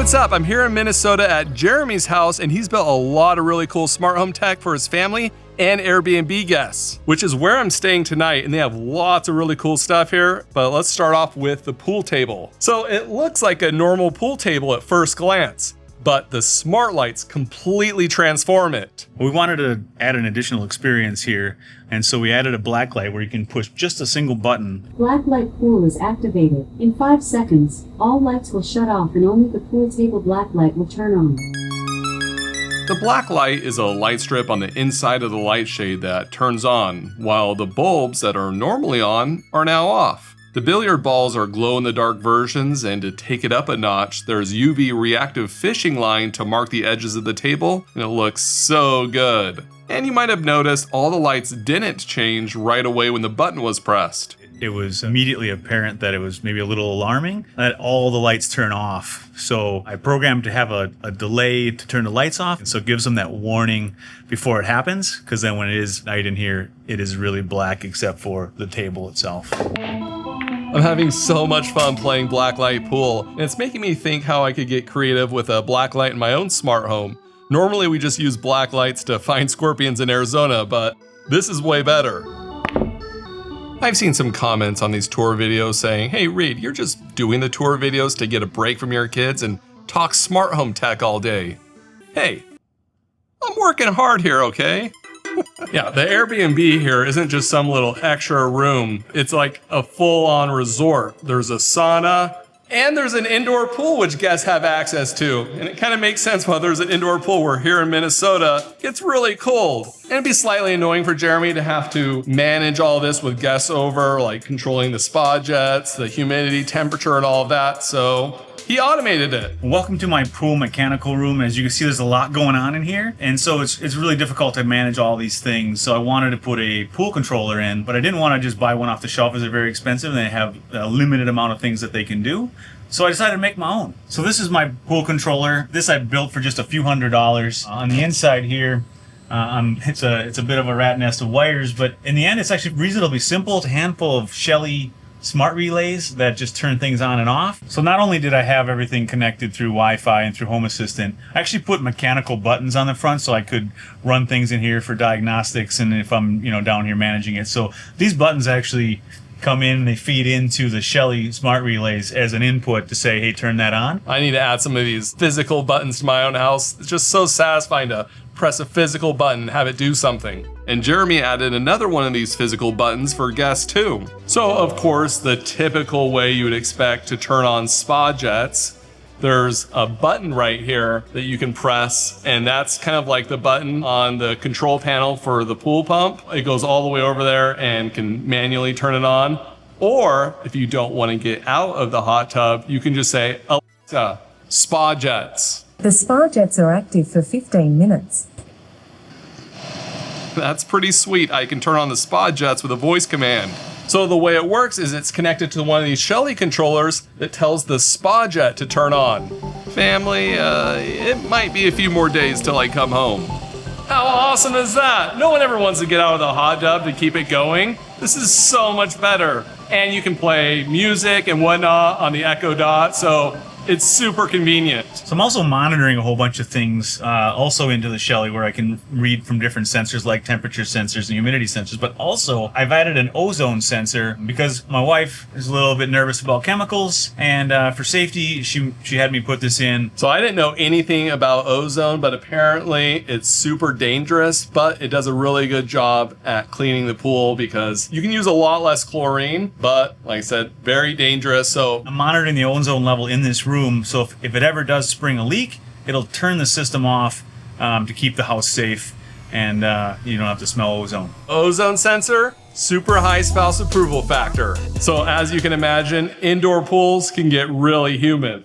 what's up? I'm here in Minnesota at Jeremy's house, and he's built a lot of really cool smart home tech for his family and Airbnb guests, which is where I'm staying tonight, and they have lots of really cool stuff here. But let's start off with the pool table. So it looks like a normal pool table at first glance, but the smart lights completely transform it. We wanted to add an additional experience here, and so we added a black light where you can push just a single button. Black light pool is activated. In 5 seconds, all lights will shut off and only the pool table black light will turn on. The black light is a light strip on the inside of the light shade that turns on, while the bulbs that are normally on are now off. The billiard balls are glow-in-the-dark versions, and to take it up a notch, there's UV reactive fishing line to mark the edges of the table, and it looks so good. And you might have noticed all the lights didn't change right away when the button was pressed. It was immediately apparent that it was maybe a little alarming that all the lights turn off. So I programmed to have a delay to turn the lights off, so it gives them that warning before it happens, because then when it is night in here, it is really black except for the table itself. I'm having so much fun playing blacklight pool, and it's making me think how I could get creative with a blacklight in my own smart home. Normally we just use black lights to find scorpions in Arizona, but this is way better. I've seen some comments on these tour videos saying, hey Reed, you're just doing the tour videos to get a break from your kids and talk smart home tech all day. Hey, I'm working hard here, okay? Yeah, the Airbnb here isn't just some little extra room. It's like a full-on resort. There's a sauna, and there's an indoor pool which guests have access to. And it kind of makes sense why there's an indoor pool where here in Minnesota, it's really cold. And it'd be slightly annoying for Jeremy to have to manage all this with guests over, like controlling the spa jets, the humidity, temperature, and all of that. So he automated it. Welcome to my pool mechanical room. As you can see, there's a lot going on in here, and so it's really difficult to manage all these things. So I wanted to put a pool controller in, but I didn't want to just buy one off the shelf as they're very expensive and they have a limited amount of things that they can do. So I decided to make my own. So this is my pool controller. This I built for just a few $100s. On the inside here, it's a bit of a rat nest of wires, but in the end, it's actually reasonably simple. It's a handful of Shelly smart relays that just turn things on and off. So not only did I have everything connected through Wi-Fi and through Home Assistant, I actually put mechanical buttons on the front so I could run things in here for diagnostics and if I'm down here managing it. So these buttons actually come in and they feed into the Shelly smart relays as an input to say, hey, turn that on. I need to add some of these physical buttons to my own house. It's just so satisfying to press a physical button and have it do something. And Jeremy added another one of these physical buttons for guests too. So of course, the typical way you would expect to turn on spa jets, there's a button right here that you can press, and that's kind of like the button on the control panel for the pool pump. It goes all the way over there and can manually turn it on. Or if you don't want to get out of the hot tub, you can just say, Alexa, spa jets. The spa jets are active for 15 minutes. That's pretty sweet. I can turn on the spa jets with a voice command. So the way it works is it's connected to one of these Shelly controllers that tells the spa jet to turn on. Family, it might be a few more days till I come home. How awesome is that? No one ever wants to get out of the hot tub to keep it going. This is so much better. And you can play music and whatnot on the Echo Dot, so it's super convenient. So I'm also monitoring a whole bunch of things also into the Shelly where I can read from different sensors like temperature sensors and humidity sensors, but also I've added an ozone sensor because my wife is a little bit nervous about chemicals, and for safety she had me put this in. So I didn't know anything about ozone, but apparently it's super dangerous, but it does a really good job at cleaning the pool because you can use a lot less chlorine, but like I said, very dangerous. So I'm monitoring the ozone level in this room, so if it ever does spring a leak, it'll turn the system off to keep the house safe, and you don't have to smell ozone. Ozone sensor, super high spouse approval factor. So as you can imagine, indoor pools can get really humid.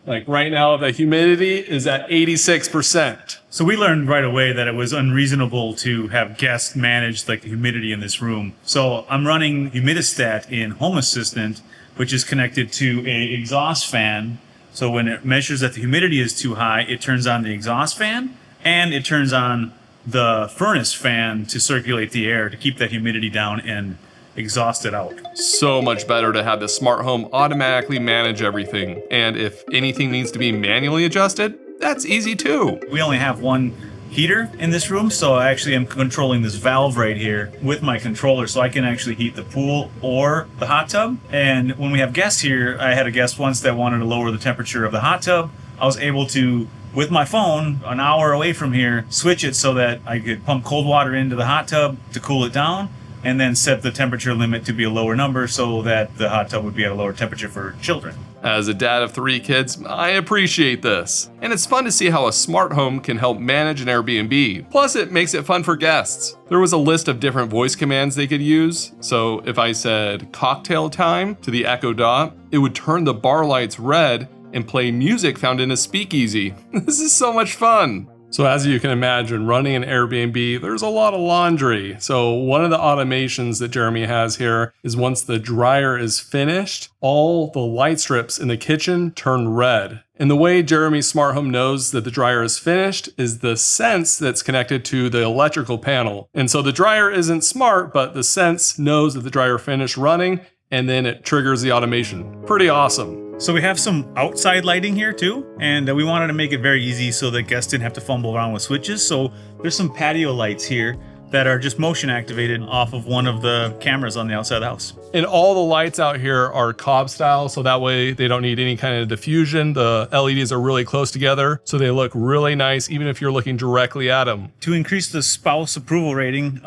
Like right now, the humidity is at 86%. So we learned right away that it was unreasonable to have guests manage like the humidity in this room. So I'm running humidistat in Home Assistant, which is connected to a exhaust fan. So when it measures that the humidity is too high, it turns on the exhaust fan and it turns on the furnace fan to circulate the air to keep that humidity down and exhaust it out. So much better to have the smart home automatically manage everything. And if anything needs to be manually adjusted, that's easy too. We only have one heater in this room, so I actually am controlling this valve right here with my controller, so I can actually heat the pool or the hot tub. And when we have guests here, I had a guest once that wanted to lower the temperature of the hot tub. I was able to, with my phone, an hour away from here, switch it so that I could pump cold water into the hot tub to cool it down, and then set the temperature limit to be a lower number so that the hot tub would be at a lower temperature for children. As a dad of 3 kids, I appreciate this. And it's fun to see how a smart home can help manage an Airbnb. Plus, it makes it fun for guests. There was a list of different voice commands they could use. So if I said cocktail time to the Echo Dot, it would turn the bar lights red and play music found in a speakeasy. This is so much fun. So as you can imagine, running an Airbnb, there's a lot of laundry. So one of the automations that Jeremy has here is once the dryer is finished, all the light strips in the kitchen turn red. And the way Jeremy's smart home knows that the dryer is finished is the sense that's connected to the electrical panel. And so the dryer isn't smart, but the sense knows that the dryer finished running, and then it triggers the automation. Pretty awesome. So we have some outside lighting here too, and we wanted to make it very easy so that guests didn't have to fumble around with switches. So there's some patio lights here that are just motion activated off of one of the cameras on the outside of the house. And all the lights out here are Cobb style, so that way they don't need any kind of diffusion. The LEDs are really close together, so they look really nice even if you're looking directly at them. To increase the spouse approval rating,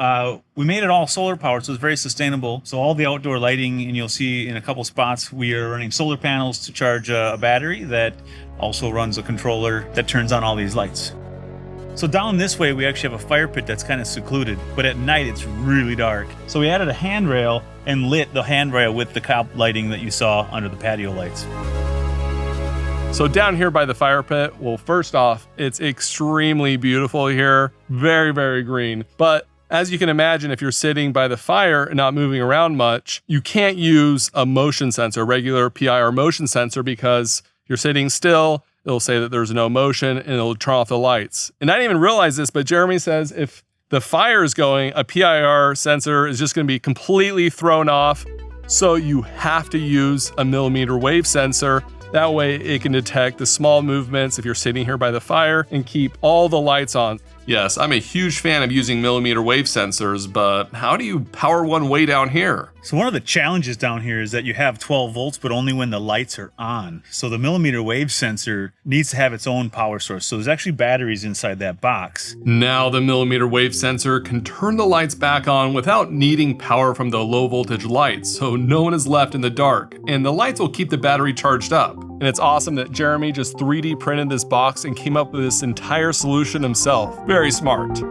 we made it all solar powered, so it's very sustainable. So all the outdoor lighting, and you'll see in a couple spots, we are running solar panels to charge a battery that also runs a controller that turns on all these lights. So down this way, we actually have a fire pit that's kind of secluded, but at night it's really dark. So we added a handrail and lit the handrail with the Cobb lighting that you saw under the patio lights. So down here by the fire pit, well, first off, it's extremely beautiful here. Very, very green. But as you can imagine, if you're sitting by the fire and not moving around much, you can't use a motion sensor, regular PIR motion sensor, because you're sitting still. It'll say that there's no motion and it'll turn off the lights. And I didn't even realize this, but Jeremy says if the fire is going, a PIR sensor is just going to be completely thrown off. So you have to use a millimeter wave sensor. That way it can detect the small movements if you're sitting here by the fire and keep all the lights on. Yes, I'm a huge fan of using millimeter wave sensors, but how do you power one way down here? So one of the challenges down here is that you have 12 volts, but only when the lights are on. So the millimeter wave sensor needs to have its own power source. So there's actually batteries inside that box. Now the millimeter wave sensor can turn the lights back on without needing power from the low voltage lights, so no one is left in the dark, and the lights will keep the battery charged up. And it's awesome that Jeremy just 3D printed this box and came up with this entire solution himself. Very smart.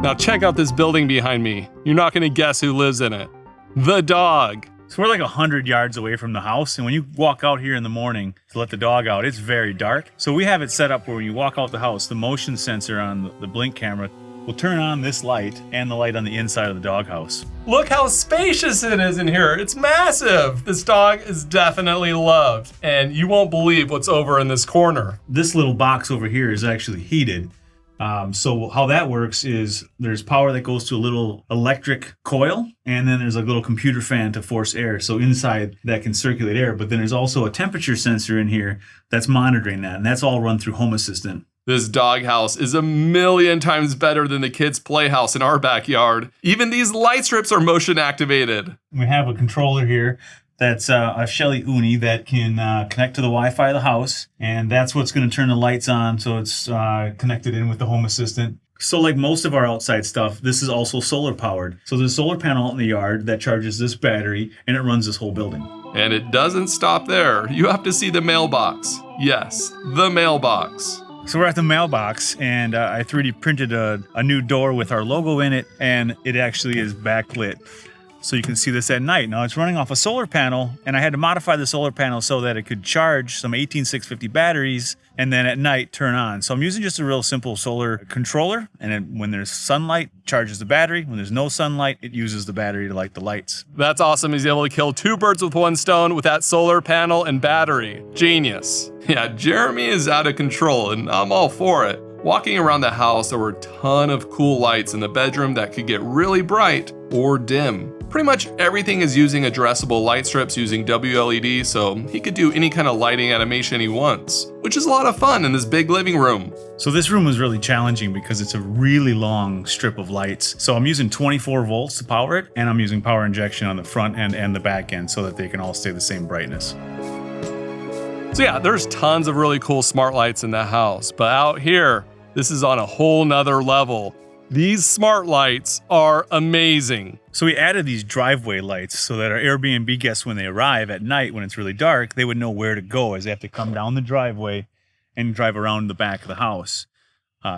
Now check out this building behind me. You're not going to guess who lives in it. The dog. So we're like 100 yards away from the house, and when you walk out here in the morning to let the dog out, it's very dark. So we have it set up where when you walk out the house, the motion sensor on the blink camera will turn on this light and the light on the inside of the doghouse. Look how spacious it is in here. It's massive. This dog is definitely loved, and you won't believe what's over in this corner. This little box over here is actually heated. So how that works is there's power that goes to a little electric coil, and then there's a little computer fan to force air. So inside that can circulate air, but then there's also a temperature sensor in here that's monitoring that, and that's all run through Home Assistant. This doghouse is 1,000,000 times better than the kids' playhouse in our backyard. Even these light strips are motion activated. We have a controller here that's a Shelly Uni that can connect to the Wi-Fi of the house, and that's what's going to turn the lights on, so it's connected in with the Home Assistant. So like most of our outside stuff, this is also solar powered. So there's a solar panel out in the yard that charges this battery, and it runs this whole building. And it doesn't stop there. You have to see the mailbox. Yes, the mailbox. So we're at the mailbox, and I 3D printed a new door with our logo in it, and it actually is backlit. So you can see this at night. Now it's running off a solar panel, and I had to modify the solar panel so that it could charge some 18650 batteries and then at night turn on. So I'm using just a real simple solar controller, and then when there's sunlight, it charges the battery. When there's no sunlight, it uses the battery to light the lights. That's awesome. He's able to kill 2 birds with 1 stone with that solar panel and battery. Genius. Yeah, Jeremy is out of control, and I'm all for it. Walking around the house, there were a ton of cool lights in the bedroom that could get really bright or dim. Pretty much everything is using addressable light strips using WLED, so he could do any kind of lighting animation he wants, which is a lot of fun in this big living room. So this room was really challenging because it's a really long strip of lights. So I'm using 24 volts to power it, and I'm using power injection on the front end and the back end so that they can all stay the same brightness. So yeah, there's tons of really cool smart lights in the house, but out here, this is on a whole nother level. These smart lights are amazing. So we added these driveway lights so that our Airbnb guests, when they arrive at night when it's really dark, they would know where to go as they have to come down the driveway and drive around the back of the house.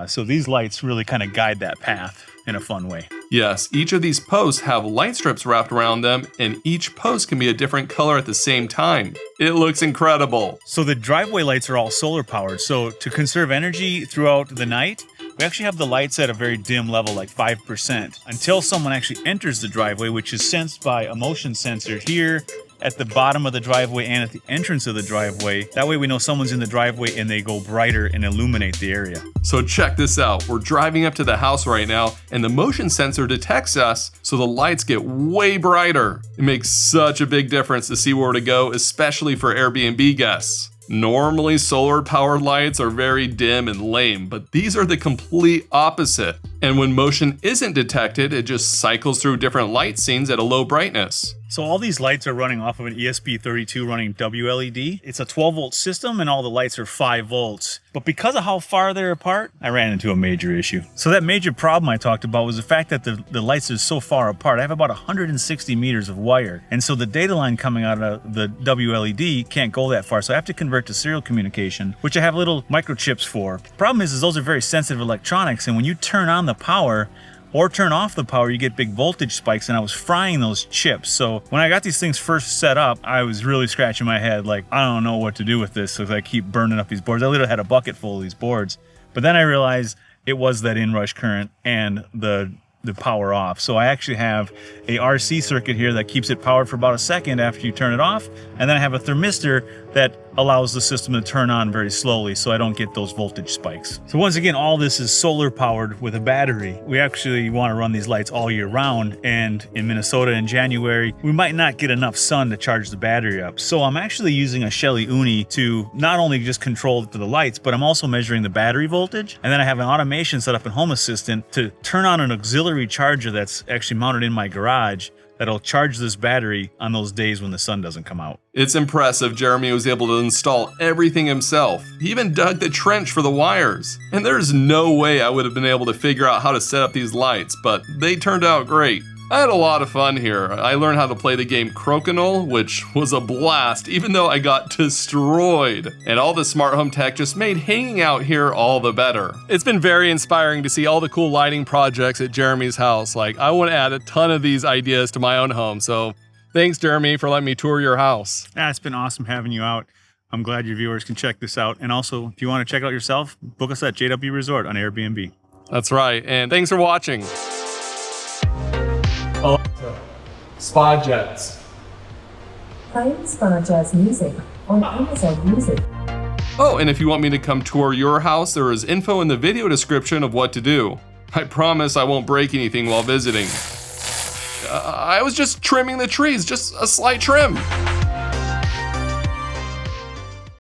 So these lights really kind of guide that path in a fun way. Yes, each of these posts have light strips wrapped around them, and each post can be a different color at the same time. It looks incredible. So the driveway lights are all solar powered. So to conserve energy throughout the night, we actually have the lights at a very dim level, like 5%, until someone actually enters the driveway, which is sensed by a motion sensor here at the bottom of the driveway and at the entrance of the driveway. That way we know someone's in the driveway and they go brighter and illuminate the area. So check this out. We're driving up to the house right now, and the motion sensor detects us, so the lights get way brighter. It makes such a big difference to see where to go, especially for Airbnb guests. Normally, solar-powered lights are very dim and lame, but these are the complete opposite. And when motion isn't detected, it just cycles through different light scenes at a low brightness. So all these lights are running off of an ESP32 running WLED. It's a 12-volt system, and all the lights are 5 volts. But because of how far they're apart, I ran into a major issue. So that major problem I talked about was the fact that the lights are so far apart. I have about 160 meters of wire, and so the data line coming out of the WLED can't go that far. So I have to convert to serial communication, which I have little microchips for. The problem is those are very sensitive electronics, and when you turn on the power or turn off the power, you get big voltage spikes, and I was frying those chips. So when I got these things first set up, I was really scratching my head, like, I don't know what to do with this, because I keep burning up these boards. I literally had a bucket full of these boards. But then I realized it was that inrush current and the power off. So I actually have a RC circuit here that keeps it powered for about a second after you turn it off. And then I have a thermistor that allows the system to turn on very slowly so I don't get those voltage spikes. So once again, all this is solar powered with a battery. We actually want to run these lights all year round, and in Minnesota in January, we might not get enough sun to charge the battery up. So I'm actually using a Shelly Uni to not only just control for the lights, but I'm also measuring the battery voltage. And then I have an automation set up in Home Assistant to turn on an auxiliary charger that's actually mounted in my garage that'll charge this battery on those days when the sun doesn't come out. It's impressive Jeremy was able to install everything himself. He even dug the trench for the wires. And there's no way I would have been able to figure out how to set up these lights, but they turned out great. I had a lot of fun here. I learned how to play the game Crokinole, which was a blast, even though I got destroyed. And all the smart home tech just made hanging out here all the better. It's been very inspiring to see all the cool lighting projects at Jeremy's house. Like, I want to add a ton of these ideas to my own home, so thanks, Jeremy, for letting me tour your house. It's been awesome having you out. I'm glad your viewers can check this out. And also, if you want to check it out yourself, book us at JW Resort on Airbnb. That's right, and thanks for watching. Spa Jets. Playing spa jazz music on Amazon Music. Oh, and if you want me to come tour your house, there is info in the video description of what to do. I promise I won't break anything while visiting. I was just trimming the trees, just a slight trim.